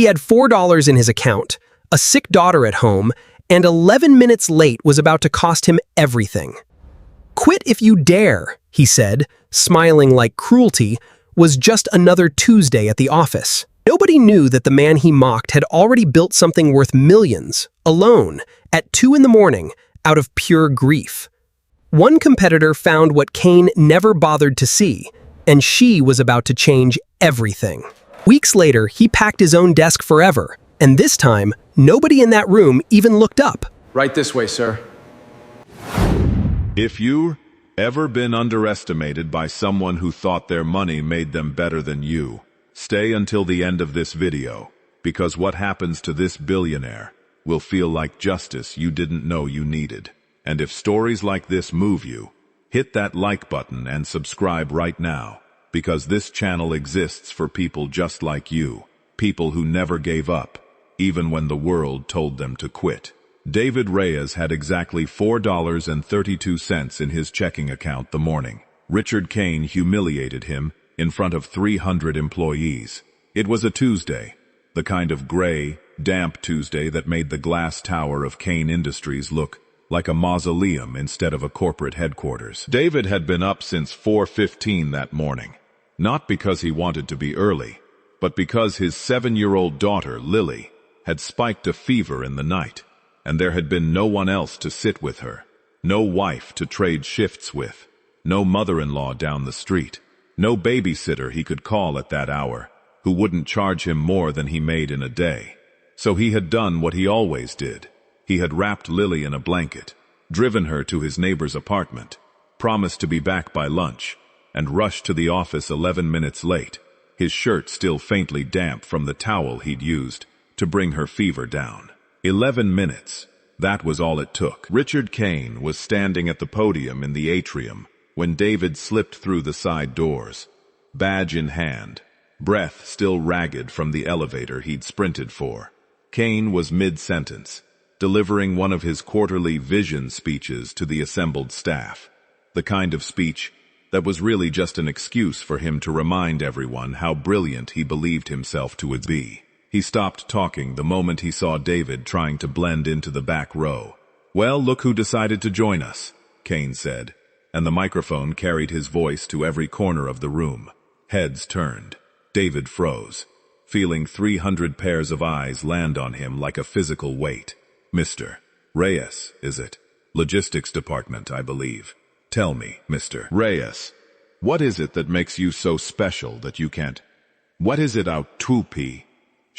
He had $4 in his account, a sick daughter at home, and 11 minutes late was about to cost him everything. "Quit if you dare," he said, smiling like cruelty was just another Tuesday at the office. Nobody knew that the man he mocked had already built something worth millions, alone, at 2 in the morning, out of pure grief. One competitor found what Kane never bothered to see, and she was about to change everything. Weeks later, he packed his own desk forever, and this time, nobody in that room even looked up. Right this way, sir. If you ever been underestimated by someone who thought their money made them better than you, stay until the end of this video, because what happens to this billionaire will feel like justice you didn't know you needed. And if stories like this move you, hit that like button and subscribe right now, because this channel exists for people just like you, people who never gave up, even when the world told them to quit. David Reyes had exactly $4.32 in his checking account the morning. Richard Kane humiliated him in front of 300 employees. It was a Tuesday, the kind of gray, damp Tuesday that made the glass tower of Kane Industries look like a mausoleum instead of a corporate headquarters. David had been up since 4:15 that morning, not because he wanted to be early, but because his 7-year-old daughter, Lily, had spiked a fever in the night, and there had been no one else to sit with her, no wife to trade shifts with, no mother-in-law down the street, no babysitter he could call at that hour, who wouldn't charge him more than he made in a day. So he had done what he always did. He had wrapped Lily in a blanket, driven her to his neighbor's apartment, promised to be back by lunch, and rushed to the office 11 minutes late, his shirt still faintly damp from the towel he'd used to bring her fever down. 11 minutes. That was all it took. Richard Kane was standing at the podium in the atrium when David slipped through the side doors, badge in hand, breath still ragged from the elevator he'd sprinted for. Kane was mid-sentence, delivering one of his quarterly vision speeches to the assembled staff, the kind of speech that was really just an excuse for him to remind everyone how brilliant he believed himself to be. He stopped talking the moment he saw David trying to blend into the back row. "Well, look who decided to join us," Kane said, and the microphone carried his voice to every corner of the room. Heads turned. David froze, feeling 300 pairs of eyes land on him like a physical weight. "Mr. Reyes, is it? Logistics department, I believe. Tell me, Mr. Reyes, what is it that makes you so special that you can't? What is it out 2p?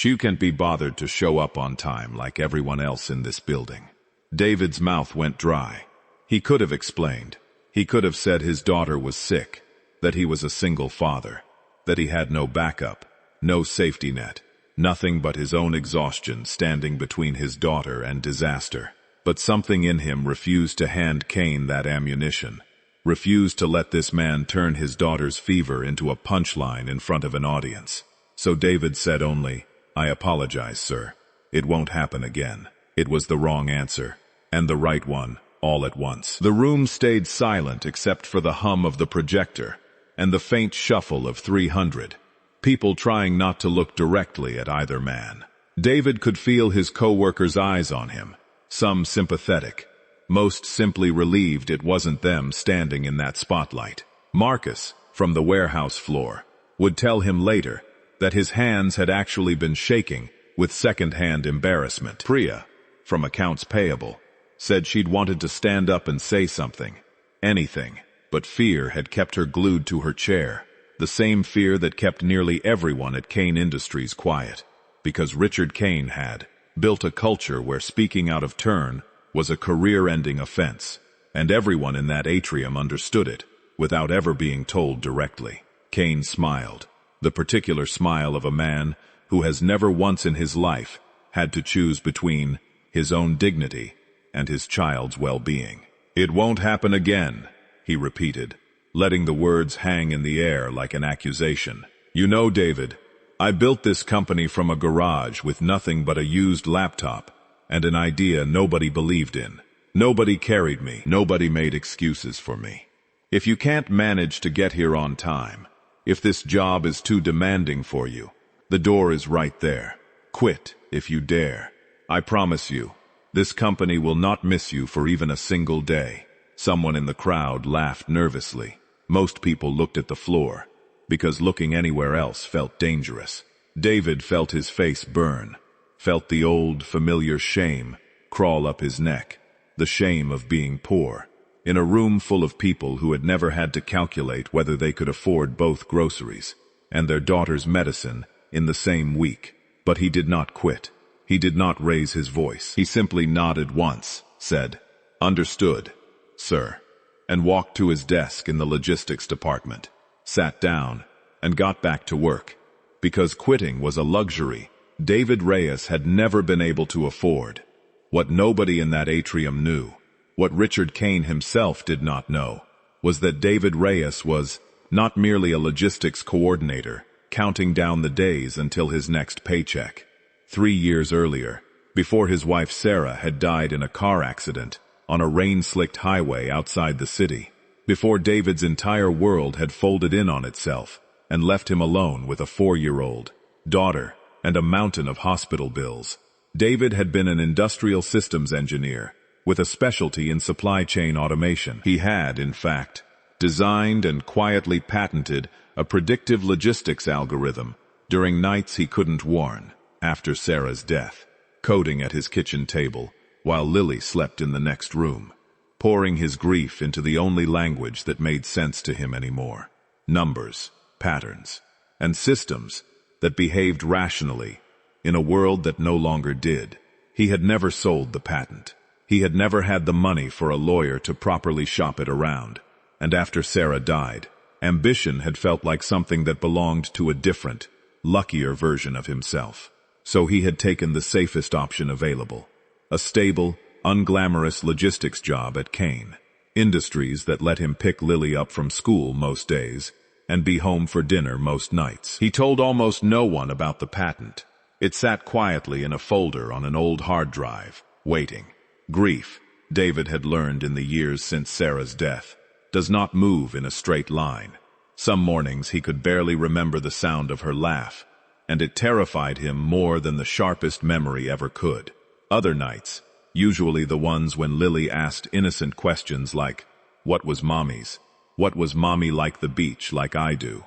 You can't be bothered to show up on time like everyone else in this building." David's mouth went dry. He could have explained. He could have said his daughter was sick, that he was a single father, that he had no backup, no safety net, nothing but his own exhaustion standing between his daughter and disaster. But something in him refused to hand Kane that ammunition, refused to let this man turn his daughter's fever into a punchline in front of an audience. So David said only, "I apologize, sir. It won't happen again." It was the wrong answer, and the right one, all at once. The room stayed silent except for the hum of the projector and the faint shuffle of 300, people trying not to look directly at either man. David could feel his co-workers' eyes on him, some sympathetic, most simply relieved it wasn't them standing in that spotlight. Marcus, from the warehouse floor, would tell him later that his hands had actually been shaking with second-hand embarrassment. Priya, from accounts payable, said she'd wanted to stand up and say something, anything, but fear had kept her glued to her chair, the same fear that kept nearly everyone at Kane Industries quiet, because Richard Kane had built a culture where speaking out of turn was a career-ending offense, and everyone in that atrium understood it, without ever being told directly. Kane smiled, the particular smile of a man who has never once in his life had to choose between his own dignity and his child's well-being. "It won't happen again," he repeated, letting the words hang in the air like an accusation. "You know, David, I built this company from a garage with nothing but a used laptop and an idea nobody believed in. Nobody carried me. Nobody made excuses for me. If you can't manage to get here on time, if this job is too demanding for you, the door is right there. Quit if you dare. I promise you, this company will not miss you for even a single day. Someone in the crowd laughed nervously. Most people looked at the floor, because looking anywhere else felt dangerous. David felt his face burn, felt the old, familiar shame crawl up his neck, the shame of being poor, in a room full of people who had never had to calculate whether they could afford both groceries and their daughter's medicine in the same week. But he did not quit. He did not raise his voice. He simply nodded once, said, "Understood, sir," and walked to his desk in the logistics department, sat down, and got back to work. Because quitting was a luxury David Reyes had never been able to afford. What nobody in that atrium knew, what Richard Kane himself did not know, was that David Reyes was not merely a logistics coordinator, counting down the days until his next paycheck. 3 years earlier, before his wife Sarah had died in a car accident on a rain-slicked highway outside the city, before David's entire world had folded in on itself and left him alone with a 4-year-old daughter and a mountain of hospital bills, David had been an industrial systems engineer with a specialty in supply chain automation. He had, in fact, designed and quietly patented a predictive logistics algorithm during nights he couldn't warn after Sarah's death, coding at his kitchen table while Lily slept in the next room, pouring his grief into the only language that made sense to him anymore: numbers, patterns, and systems that behaved rationally in a world that no longer did. He had never sold the patent. He had never had the money for a lawyer to properly shop it around. And after Sarah died, ambition had felt like something that belonged to a different, luckier version of himself. So he had taken the safest option available: a stable, unglamorous logistics job at Kane Industries that let him pick Lily up from school most days and be home for dinner most nights. He told almost no one about the patent. It sat quietly in a folder on an old hard drive, waiting. Grief, David had learned in the years since Sarah's death, does not move in a straight line. Some mornings he could barely remember the sound of her laugh, and it terrified him more than the sharpest memory ever could. Other nights, usually the ones when Lily asked innocent questions like, "What was Mommy's? What was Mommy like the beach like I do?"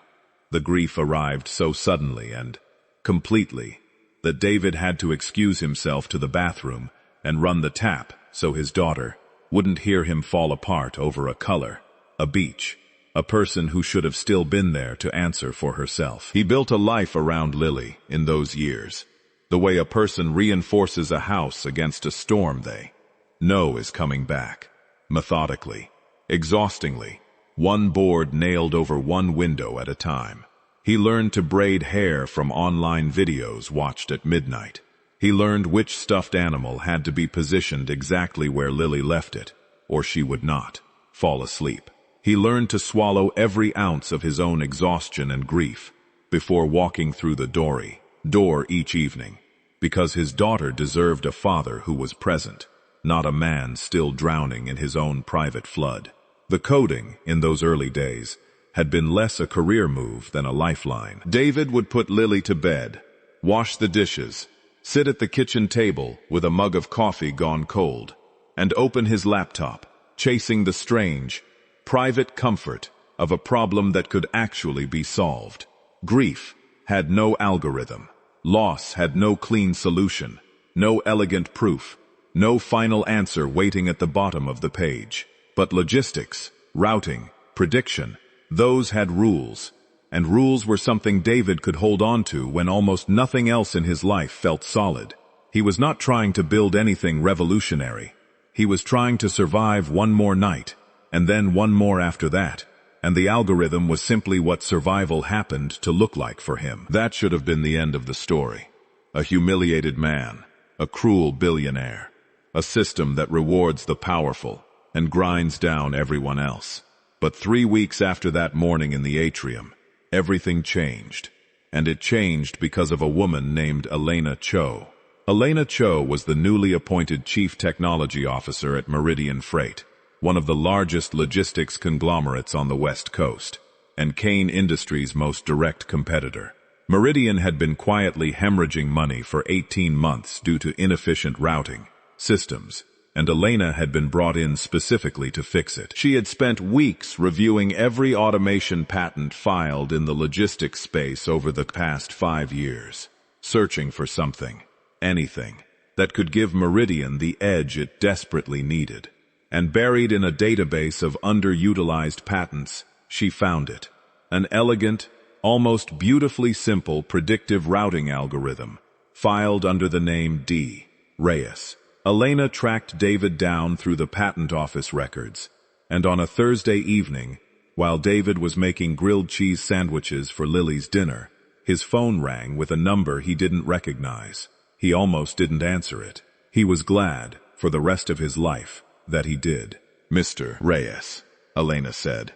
The grief arrived so suddenly and completely that David had to excuse himself to the bathroom and run the tap so his daughter wouldn't hear him fall apart over a color, a beach, a person who should have still been there to answer for herself. He built a life around Lily in those years, the way a person reinforces a house against a storm they know is coming back, methodically, exhaustingly, one board nailed over one window at a time. He learned to braid hair from online videos watched at midnight. He learned which stuffed animal had to be positioned exactly where Lily left it, or she would not fall asleep. He learned to swallow every ounce of his own exhaustion and grief before walking through the door each evening, because his daughter deserved a father who was present, not a man still drowning in his own private flood. The coding, in those early days, had been less a career move than a lifeline. David would put Lily to bed, wash the dishes, sit at the kitchen table with a mug of coffee gone cold, and open his laptop, chasing the strange, private comfort of a problem that could actually be solved. Grief had no algorithm. Loss had no clean solution, no elegant proof, no final answer waiting at the bottom of the page. But logistics, routing, prediction, those had rules, and rules were something David could hold on to when almost nothing else in his life felt solid. He was not trying to build anything revolutionary. He was trying to survive one more night, and then one more after that, and the algorithm was simply what survival happened to look like for him. That should have been the end of the story. A humiliated man, a cruel billionaire, a system that rewards the powerful and grinds down everyone else. But 3 weeks after that morning in the atrium, everything changed. And it changed because of a woman named Elena Cho. Elena Cho was the newly appointed Chief Technology Officer at Meridian Freight, one of the largest logistics conglomerates on the West Coast, and Kane Industries' most direct competitor. Meridian had been quietly hemorrhaging money for 18 months due to inefficient routing systems, and Elena had been brought in specifically to fix it. She had spent weeks reviewing every automation patent filed in the logistics space over the past 5 years, searching for something, anything, that could give Meridian the edge it desperately needed. And buried in a database of underutilized patents, she found it. An elegant, almost beautifully simple predictive routing algorithm, filed under the name D. Reyes. Elena tracked David down through the patent office records, and on a Thursday evening, while David was making grilled cheese sandwiches for Lily's dinner, his phone rang with a number he didn't recognize. He almost didn't answer it. He was glad, for the rest of his life, that he did. "Mr. Reyes," Elena said,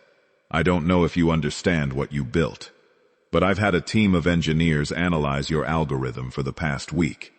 "I don't know if you understand what you built, but I've had a team of engineers analyze your algorithm for the past week,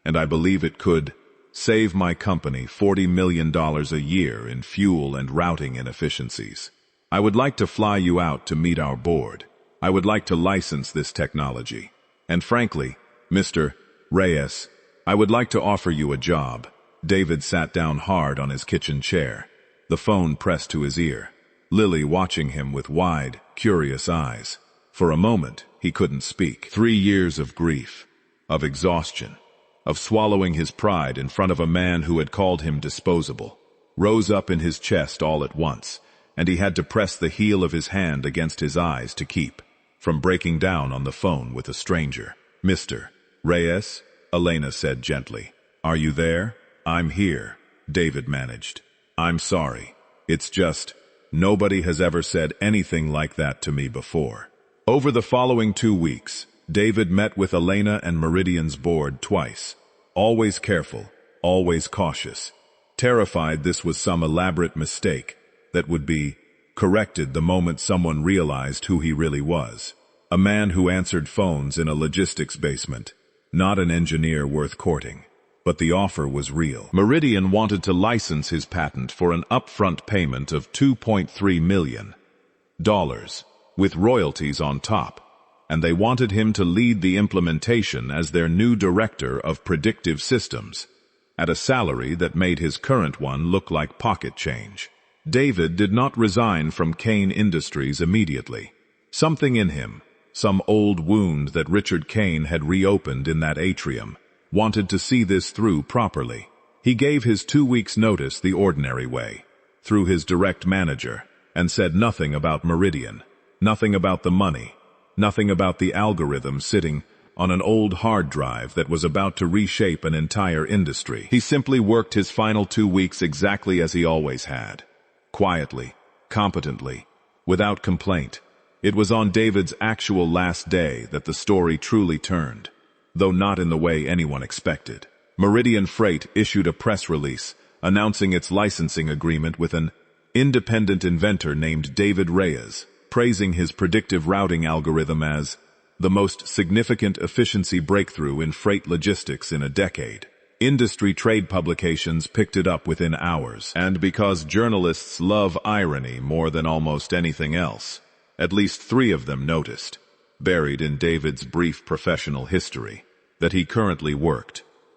and I believe it could save my company $40 million a year in fuel and routing inefficiencies. I would like to fly you out to meet our board. I would like to license this technology. And frankly, Mr. Reyes, I would like to offer you a job." David sat down hard on his kitchen chair, the phone pressed to his ear, Lily watching him with wide, curious eyes. For a moment, he couldn't speak. 3 years of grief, of exhaustion, of swallowing his pride in front of a man who had called him disposable, rose up in his chest all at once, and he had to press the heel of his hand against his eyes to keep from breaking down on the phone with a stranger. "Mr. Reyes," Elena said gently, "are you there?" "I'm here," David managed. "I'm sorry. It's just, nobody has ever said anything like that to me before." Over the following 2 weeks, David met with Elena and Meridian's board twice, always careful, always cautious, terrified this was some elaborate mistake that would be corrected the moment someone realized who he really was. A man who answered phones in a logistics basement, not an engineer worth courting. But the offer was real. Meridian wanted to license his patent for an upfront payment of $2.3 million, with royalties on top, and they wanted him to lead the implementation as their new director of predictive systems, at a salary that made his current one look like pocket change. David did not resign from Kane Industries immediately. Something in him, some old wound that Richard Kane had reopened in that atrium, wanted to see this through properly. He gave his 2 weeks' notice the ordinary way, through his direct manager, and said nothing about Meridian, nothing about the money, nothing about the algorithm sitting on an old hard drive that was about to reshape an entire industry. He simply worked his final 2 weeks exactly as he always had, quietly, competently, without complaint. It was on David's actual last day that the story truly turned, though not in the way anyone expected. Meridian Freight issued a press release announcing its licensing agreement with an independent inventor named David Reyes, praising his predictive routing algorithm as the most significant efficiency breakthrough in freight logistics in a decade. Industry trade publications picked it up within hours, and because journalists love irony more than almost anything else, at least 3 of them noticed, buried in David's brief professional history, that he currently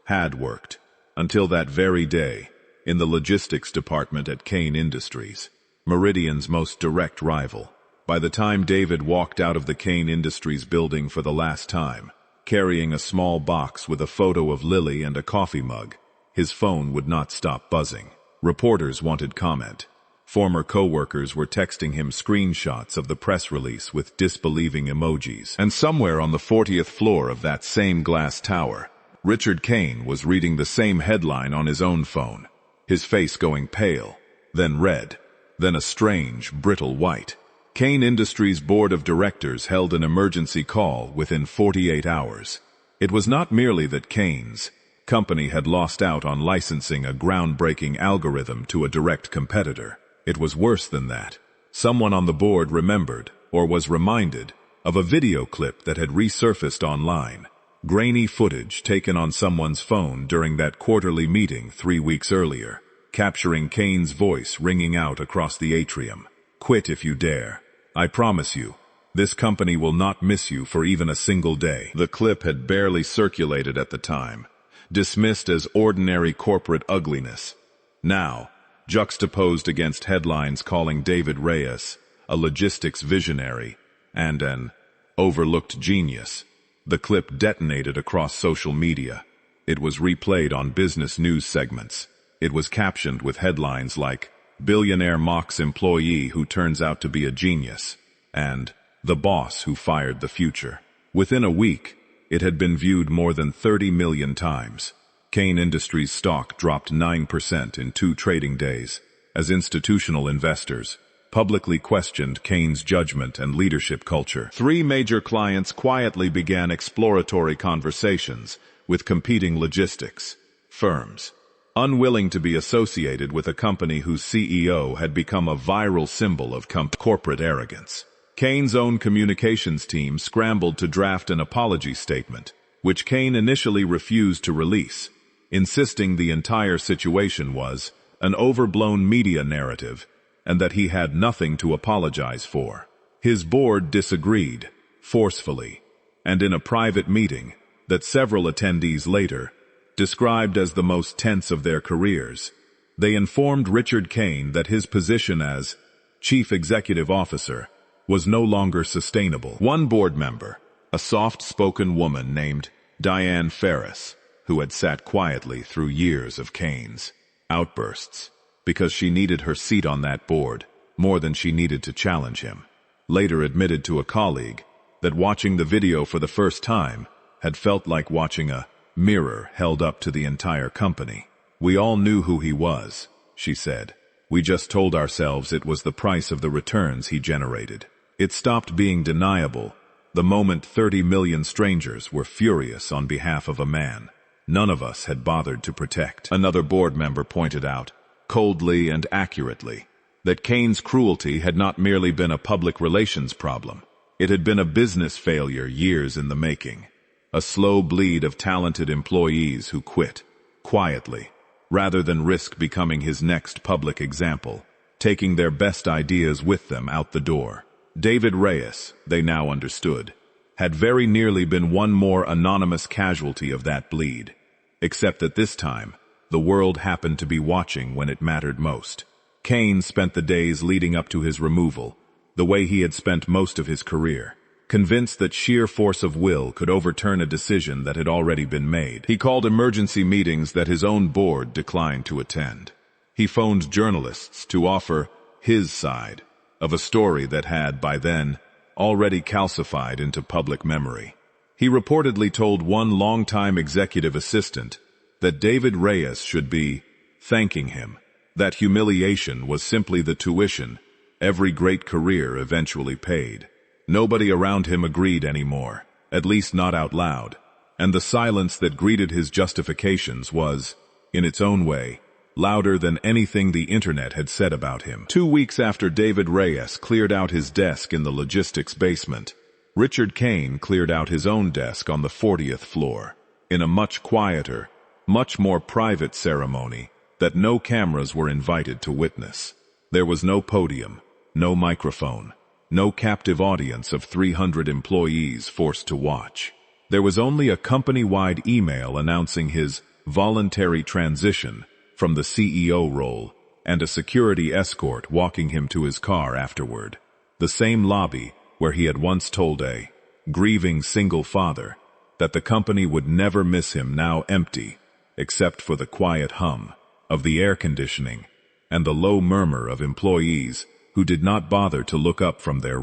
had worked, until that very day, in the logistics department at Kane Industries, Meridian's most direct rival. By the time David walked out of the Kane Industries building for the last time, carrying a small box with a photo of Lily and a coffee mug, his phone would not stop buzzing. Reporters wanted comment. Former co-workers were texting him screenshots of the press release with disbelieving emojis. And somewhere on the 40th floor of that same glass tower, Richard Kane was reading the same headline on his own phone, his face going pale, then red, then a strange, brittle white. Kane Industries' board of directors held an emergency call within 48 hours. It was not merely that Kane's company had lost out on licensing a groundbreaking algorithm to a direct competitor. It was worse than that. Someone on the board remembered, or was reminded, of a video clip that had resurfaced online. Grainy footage taken on someone's phone during that quarterly meeting 3 weeks earlier, capturing Kane's voice ringing out across the atrium. "Quit if you dare. I promise you, This company will not miss you for even a single day. The clip had barely circulated at the time, dismissed as ordinary corporate ugliness. Now, juxtaposed against headlines calling David Reyes a logistics visionary and an overlooked genius, the clip detonated across social media. It was replayed on business news segments. It was captioned with headlines like, "Billionaire mocks employee who turns out to be a genius," and "The boss who fired the future." Within a week, it had been viewed more than 30 million times. Kane Industries stock dropped 9% in 2 trading days, as institutional investors publicly questioned Kane's judgment and leadership culture. 3 major clients quietly began exploratory conversations with competing logistics firms, unwilling to be associated with a company whose CEO had become a viral symbol of corporate arrogance. Kane's own communications team scrambled to draft an apology statement, which Kane initially refused to release, insisting the entire situation was an overblown media narrative and that he had nothing to apologize for. His board disagreed, forcefully, and in a private meeting that several attendees later described as the most tense of their careers, they informed Richard Kane that his position as chief executive officer was no longer sustainable. One board member, a soft-spoken woman named Diane Ferris, who had sat quietly through years of Kane's outbursts, because she needed her seat on that board more than she needed to challenge him, later admitted to a colleague that watching the video for the first time had felt like watching a mirror held up to the entire company. "We all knew who he was," she said. "We just told ourselves it was the price of the returns he generated." It stopped being deniable the moment 30 million strangers were furious on behalf of a man none of us had bothered to protect. Another board member pointed out, coldly and accurately, that Kane's cruelty had not merely been a public relations problem. It had been a business failure years in the making. A slow bleed of talented employees who quit, quietly, rather than risk becoming his next public example, taking their best ideas with them out the door. David Reyes, they now understood, had very nearly been one more anonymous casualty of that bleed, except that this time, the world happened to be watching when it mattered most. Kane spent the days leading up to his removal, the way he had spent most of his career, convinced that sheer force of will could overturn a decision that had already been made. He called emergency meetings that his own board declined to attend. He phoned journalists to offer his side of a story that had, by then, already calcified into public memory. He reportedly told one longtime executive assistant that David Reyes should be thanking him, that humiliation was simply the tuition every great career eventually paid. Nobody around him agreed anymore, at least not out loud, and the silence that greeted his justifications was, in its own way, louder than anything the internet had said about him. 2 weeks after David Reyes cleared out his desk in the logistics basement, Richard Kane cleared out his own desk on the 40th floor, in a much quieter, much more private ceremony that no cameras were invited to witness. There was no podium, no microphone, no captive audience of 300 employees forced to watch. There was only a company-wide email announcing his voluntary transition from the CEO role and a security escort walking him to his car afterward. The same lobby where he had once told a grieving single father that the company would never miss him, now empty, except for the quiet hum of the air conditioning and the low murmur of employees who did not bother to look up from their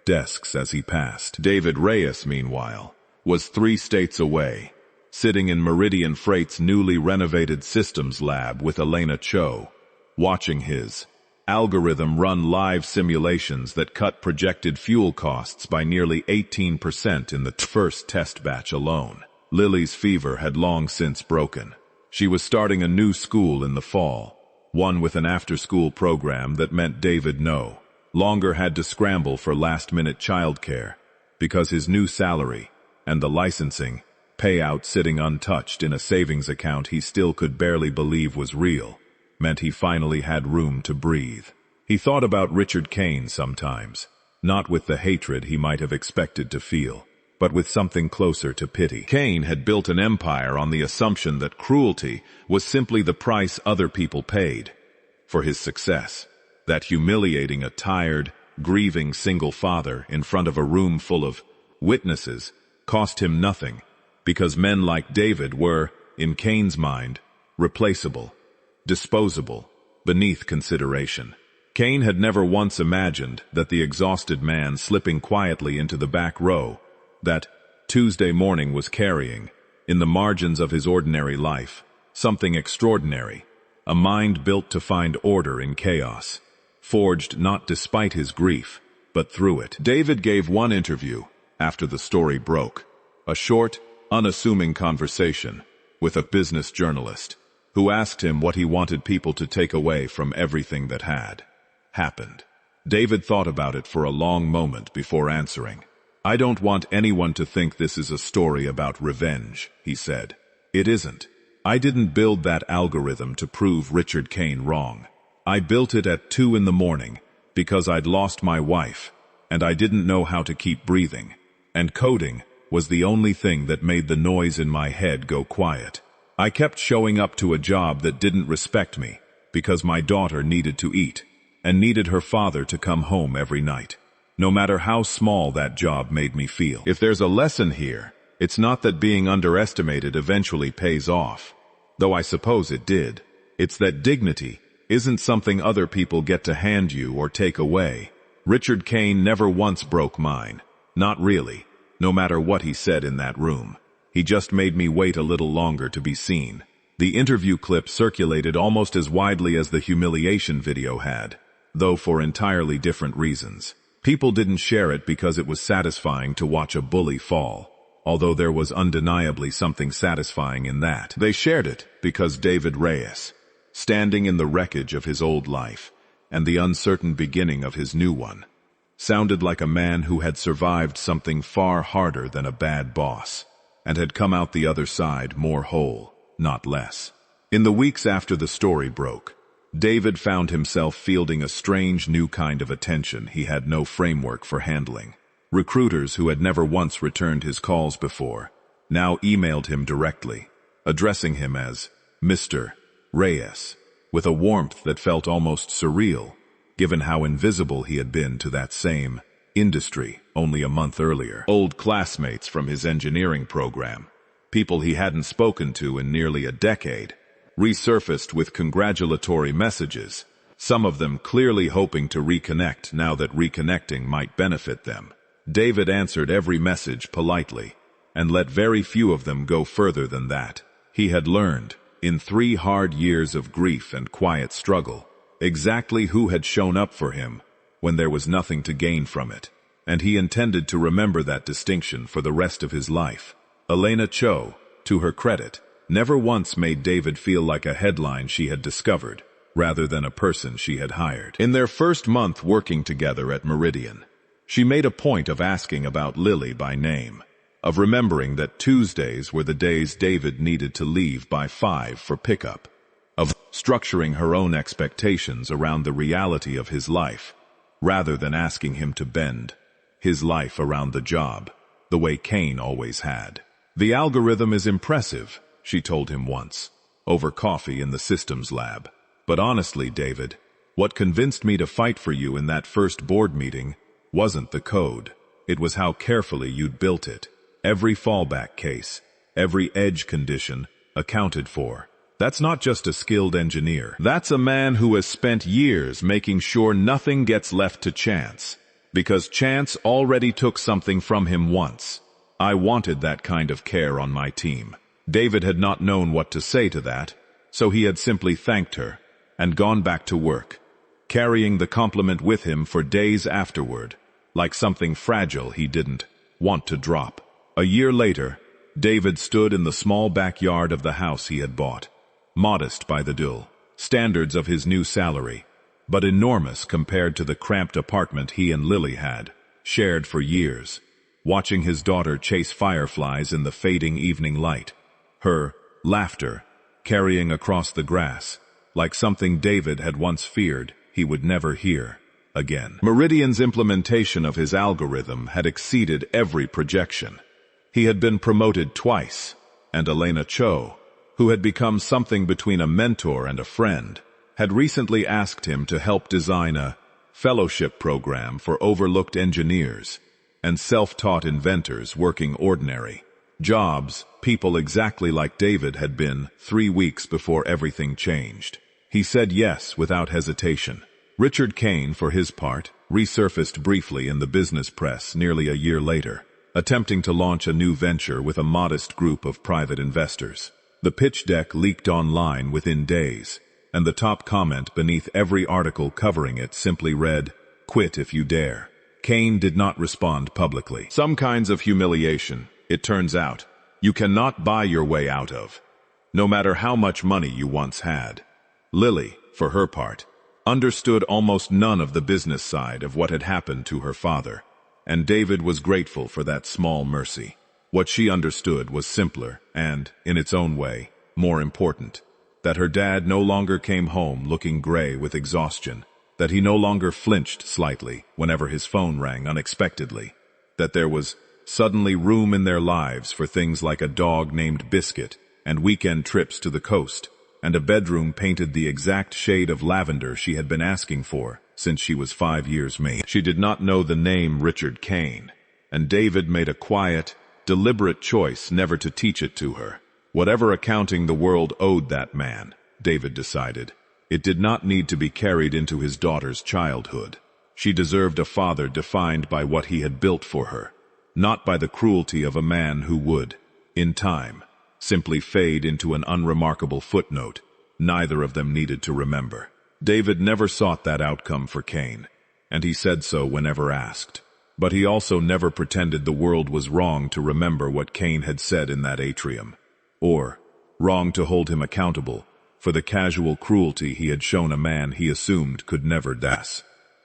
desks as he passed. David Reyes, meanwhile, was 3 states away, sitting in Meridian Freight's newly renovated systems lab with Elena Cho, watching his algorithm run live simulations that cut projected fuel costs by nearly 18% in the first test batch alone. Lily's fever had long since broken. She was starting a new school in the fall, one with an after-school program that meant David no longer had to scramble for last-minute childcare, because his new salary and the licensing payout sitting untouched in a savings account he still could barely believe was real meant he finally had room to breathe. He thought about Richard Kane sometimes, not with the hatred he might have expected to feel, but with something closer to pity. Kane had built an empire on the assumption that cruelty was simply the price other people paid for his success, that humiliating a tired, grieving single father in front of a room full of witnesses cost him nothing, because men like David were, in Kane's mind, replaceable, disposable, beneath consideration. Kane had never once imagined that the exhausted man slipping quietly into the back row that Tuesday morning was carrying, in the margins of his ordinary life, something extraordinary, a mind built to find order in chaos, forged not despite his grief, but through it. David gave one interview after the story broke, a short, unassuming conversation with a business journalist who asked him what he wanted people to take away from everything that had happened. David thought about it for a long moment before answering. "I don't want anyone to think this is a story about revenge," he said. "It isn't. I didn't build that algorithm to prove Richard Kane wrong. I built it at 2 in the morning because I'd lost my wife, and I didn't know how to keep breathing. And coding was the only thing that made the noise in my head go quiet. I kept showing up to a job that didn't respect me because my daughter needed to eat and needed her father to come home every night, no matter how small that job made me feel. If there's a lesson here, it's not that being underestimated eventually pays off, though I suppose it did. It's that dignity isn't something other people get to hand you or take away. Richard Kane never once broke mine. Not really, no matter what he said in that room. He just made me wait a little longer to be seen." The interview clip circulated almost as widely as the humiliation video had, though for entirely different reasons. People didn't share it because it was satisfying to watch a bully fall, although there was undeniably something satisfying in that. They shared it because David Reyes, standing in the wreckage of his old life and the uncertain beginning of his new one, sounded like a man who had survived something far harder than a bad boss, and had come out the other side more whole, not less. In the weeks after the story broke, David found himself fielding a strange new kind of attention he had no framework for handling. Recruiters who had never once returned his calls before now emailed him directly, addressing him as Mr. Reyes, with a warmth that felt almost surreal, given how invisible he had been to that same industry only a month earlier. Old classmates from his engineering program, people he hadn't spoken to in nearly a decade, resurfaced with congratulatory messages, some of them clearly hoping to reconnect now that reconnecting might benefit them. David answered every message politely, and let very few of them go further than that. He had learned, in 3 hard years of grief and quiet struggle, exactly who had shown up for him when there was nothing to gain from it, and he intended to remember that distinction for the rest of his life. Elena Cho, to her credit, never once made David feel like a headline she had discovered, rather than a person she had hired. In their first month working together at Meridian, she made a point of asking about Lily by name, of remembering that Tuesdays were the days David needed to leave by 5 for pickup, of structuring her own expectations around the reality of his life, rather than asking him to bend his life around the job, the way Kane always had. "The algorithm is impressive," she told him once, over coffee in the systems lab. "But honestly, David, what convinced me to fight for you in that first board meeting wasn't the code. It was how carefully you'd built it. Every fallback case, every edge condition, accounted for. That's not just a skilled engineer. That's a man who has spent years making sure nothing gets left to chance, because chance already took something from him once. I wanted that kind of care on my team." David had not known what to say to that, so he had simply thanked her and gone back to work, carrying the compliment with him for days afterward, like something fragile he didn't want to drop. A year later, David stood in the small backyard of the house he had bought, modest by the dual standards of his new salary, but enormous compared to the cramped apartment he and Lily had shared for years, watching his daughter chase fireflies in the fading evening light, her laughter carrying across the grass, like something David had once feared he would never hear again. Meridian's implementation of his algorithm had exceeded every projection. He had been promoted twice, and Elena Cho, who had become something between a mentor and a friend, had recently asked him to help design a fellowship program for overlooked engineers and self-taught inventors working ordinary jobs, people exactly like David had been 3 weeks before everything changed. He said yes without hesitation. Richard Kane, for his part, resurfaced briefly in the business press nearly a year later, attempting to launch a new venture with a modest group of private investors. The pitch deck leaked online within days, and the top comment beneath every article covering it simply read, "Quit if you dare." Kane did not respond publicly. Some kinds of humiliation, it turns out, you cannot buy your way out of, no matter how much money you once had. Lily, for her part, understood almost none of the business side of what had happened to her father, and David was grateful for that small mercy. What she understood was simpler and, in its own way, more important. That her dad no longer came home looking gray with exhaustion, that he no longer flinched slightly whenever his phone rang unexpectedly, that there was suddenly room in their lives for things like a dog named Biscuit and weekend trips to the coast, and a bedroom painted the exact shade of lavender she had been asking for since she was 5 years old. She did not know the name Richard Kane, and David made a quiet, deliberate choice never to teach it to her. Whatever accounting the world owed that man, David decided, it did not need to be carried into his daughter's childhood. She deserved a father defined by what he had built for her, not by the cruelty of a man who would, in time, simply fade into an unremarkable footnote neither of them needed to remember. David never sought that outcome for Kane, and he said so whenever asked. But he also never pretended the world was wrong to remember what Kane had said in that atrium, or wrong to hold him accountable for the casual cruelty he had shown a man he assumed could never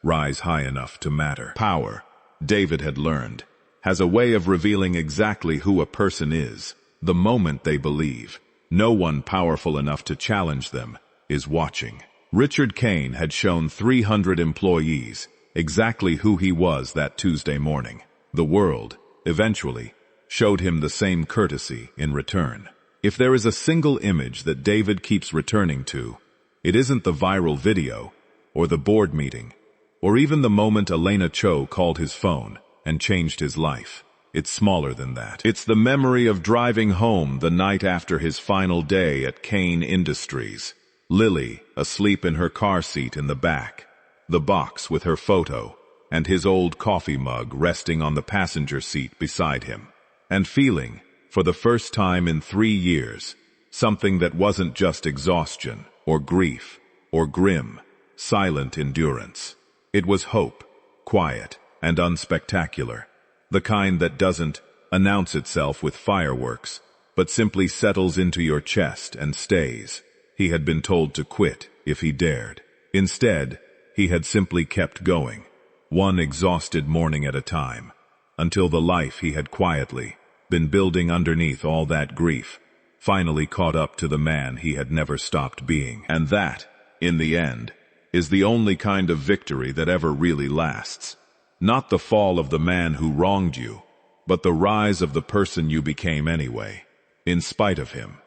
rise high enough to matter. Power, David had learned, has a way of revealing exactly who a person is the moment they believe. No one powerful enough to challenge them is watching. Richard Kane had shown 300 employees exactly who he was that Tuesday morning. The world, eventually, showed him the same courtesy in return. If there is a single image that David keeps returning to, it isn't the viral video, or the board meeting, or even the moment Elena Cho called his phone and changed his life. It's smaller than that. It's the memory of driving home the night after his final day at Kane Industries. Lily, asleep in her car seat in the back, the box with her photo, and his old coffee mug resting on the passenger seat beside him, and feeling, for the first time in 3 years, something that wasn't just exhaustion, or grief, or grim, silent endurance. It was hope, quiet and unspectacular, the kind that doesn't announce itself with fireworks, but simply settles into your chest and stays. He had been told to quit if he dared. Instead, he had simply kept going, one exhausted morning at a time, until the life he had quietly been building underneath all that grief finally caught up to the man he had never stopped being. And that, in the end, is the only kind of victory that ever really lasts. Not the fall of the man who wronged you, but the rise of the person you became anyway, in spite of him,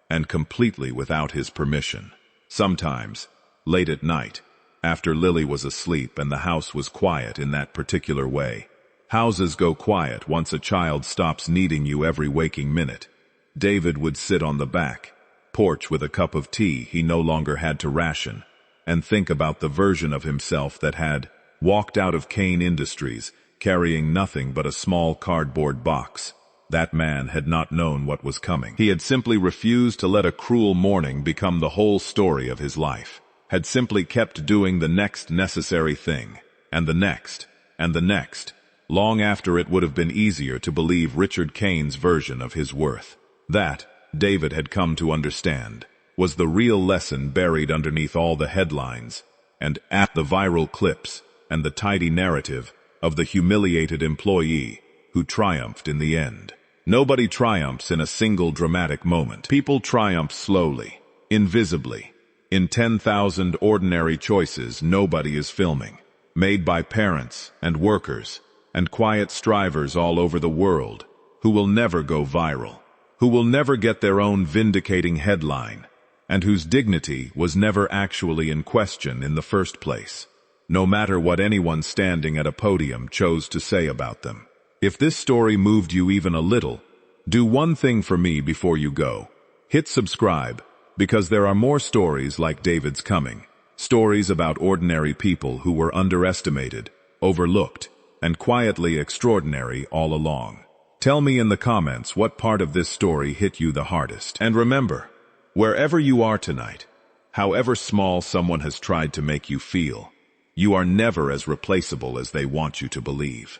and completely without his permission. Sometimes, late at night, after Lily was asleep and the house was quiet in that particular way. Houses go quiet once a child stops needing you every waking minute. David would sit on the back porch with a cup of tea he no longer had to ration, and think about the version of himself that had walked out of Kane Industries carrying nothing but a small cardboard box. That man had not known what was coming. He had simply refused to let a cruel morning become the whole story of his life, had simply kept doing the next necessary thing, and the next, and the next, long after it would have been easier to believe Richard Kane's version of his worth. That, David had come to understand, was the real lesson buried underneath all the headlines, and at the viral clips, and the tidy narrative of the humiliated employee who triumphed in the end. Nobody triumphs in a single dramatic moment. People triumph slowly, invisibly, in 10,000 ordinary choices nobody is filming. made by parents and workers and quiet strivers all over the world, who will never go viral, who will never get their own vindicating headline, and whose dignity was never actually in question in the first place, no matter what anyone standing at a podium chose to say about them. If this story moved you even a little, do one thing for me before you go. Hit subscribe, because there are more stories like David's coming. Stories about ordinary people who were underestimated, overlooked, and quietly extraordinary all along. Tell me in the comments what part of this story hit you the hardest. And remember, wherever you are tonight, however small someone has tried to make you feel, you are never as replaceable as they want you to believe.